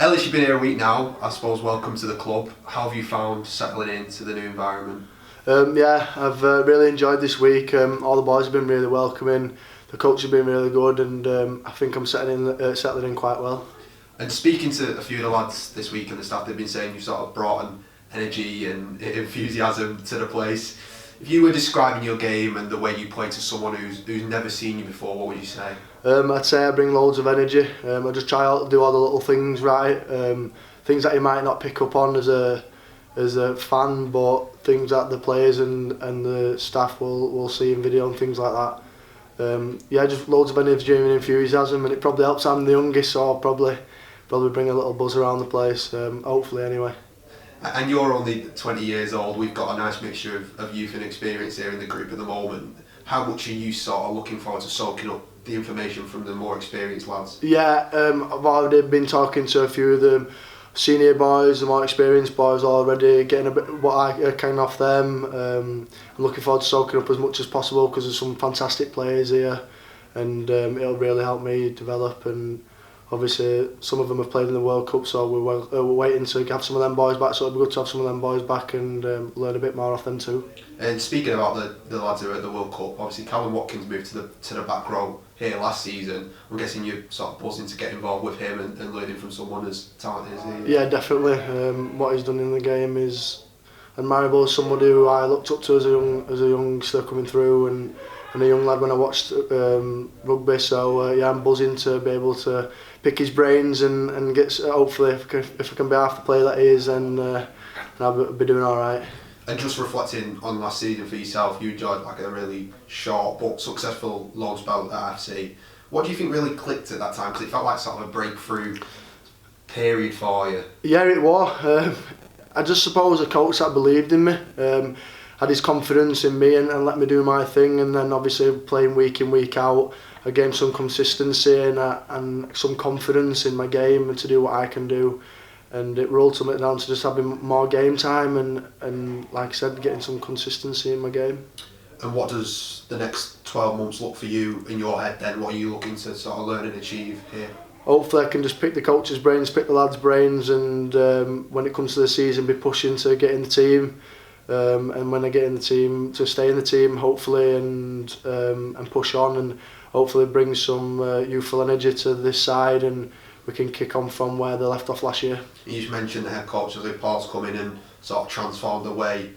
Ellis, you've been here a week now. I suppose welcome to the club. How have you found settling into the new environment? I've really enjoyed this week. All the boys have been really welcoming. The coach has been really good, and I think I'm settling in quite well. And speaking to a few of the lads this week and the staff, they've been saying you've sort of brought an energy and enthusiasm to the place. If you were describing your game and the way you play to someone who's never seen you before, what would you say? I'd say I bring loads of energy. I just try to do all the little things right, things that you might not pick up on as a fan, but things that the players and the staff will see in video and things like that. Just loads of energy and enthusiasm, and it probably helps. I'm the youngest, so I'll probably bring a little buzz around the place, hopefully anyway. And you're only 20 years old. We've got a nice mixture of youth and experience here in the group at the moment. How much are you sort of looking forward to soaking up the information from the more experienced lads? I've already been talking to a few of the senior boys, the more experienced boys already, getting a bit what I can off them. I'm looking forward to soaking up as much as possible because there's some fantastic players here, and it'll really help me develop. And obviously some of them have played in the World Cup, so we're waiting to have some of them boys back, so it'll be good to have some of them boys back and learn a bit more off them too. And speaking about the lads who are at the World Cup, obviously Callum Watkins moved to the back row here last season. I'm guessing you're sort of buzzing to get involved with him and learning from someone as talented as he. Yeah, definitely. What he's done in the game is admirable. As somebody who I looked up to as a youngster coming through, and a young lad when I watched rugby. So I'm buzzing to be able to pick his brains and get, hopefully if I can be half the player that he is, and I'll be doing all right. And just reflecting on last season for yourself, you enjoyed like a really short but successful loan spell at AFC. What do you think really clicked at that time? Because it felt like sort of a breakthrough period for you. Yeah, it was. I just suppose a coach that believed in me, had his confidence in me and let me do my thing, and then obviously playing week in, week out, I gained some consistency and some confidence in my game and to do what I can do. And it rolled ultimately down to just having more game time and like I said, getting some consistency in my game. And what does the next 12 months look for you in your head then? What are you looking to sort of learn and achieve here? Hopefully I can just pick the coach's brains, pick the lads' brains, and when it comes to the season be pushing to get in the team. And when I get in the team, to stay in the team hopefully, and push on and hopefully bring some youthful energy to this side, and we can kick on from where they left off last year. You just mentioned the head coach, Paul's come in and sort of transformed the way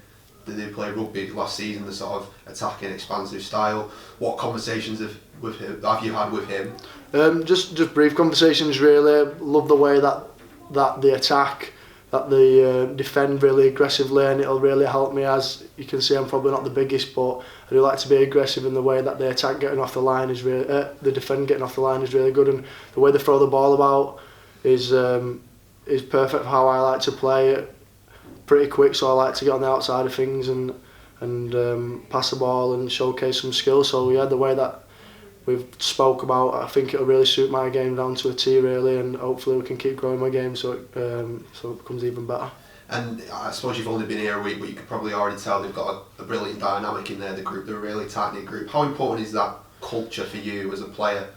that they play rugby last season, the sort of attacking, expansive style. What conversations have you had with him? Just brief conversations really. Love the way that they attack, that they defend really aggressively, and it'll really help me. As you can see, I'm probably not the biggest, but I do like to be aggressive in the way that they attack getting off the line is really, the defend getting off the line is really good, and the way they throw the ball about is perfect for how I like to play it. Pretty quick, so I like to get on the outside of things and pass the ball and showcase some skill. So yeah, the way that we've spoke about, I think it'll really suit my game down to a T really, and hopefully we can keep growing my game so it becomes even better. And I suppose you've only been here a week, but you could probably already tell they've got a brilliant dynamic in there, the group. They're a really tight-knit group. How important is that culture for you as a player?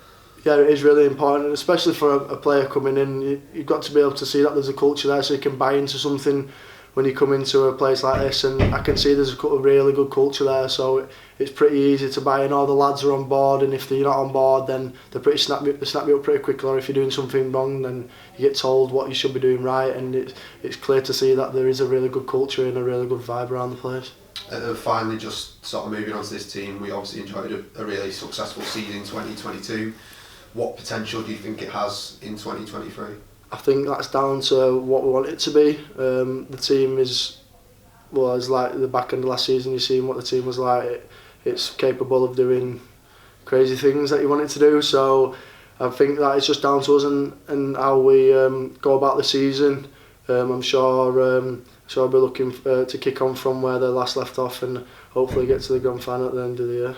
Yeah, it is really important, especially for a player coming in. You've got to be able to see that there's a culture there so you can buy into something when you come into a place like this, and I can see there's a really good culture there, so it's pretty easy to buy in. All the lads are on board, and if they're not on board then they snap you up pretty quickly, or if you're doing something wrong then you get told what you should be doing right, and it's clear to see that there is a really good culture and a really good vibe around the place. And finally, just sort of moving on to this team, we obviously enjoyed a really successful season in 2022. What potential do you think it has in 2023? I think that's down to what we want it to be. The team is like the back end of last season. You've seen what the team was like. It's capable of doing crazy things that you want it to do. So I think that it's just down to us and how we go about the season. I'm sure we'll be looking to kick on from where they last left off and hopefully get to the grand final at the end of the year.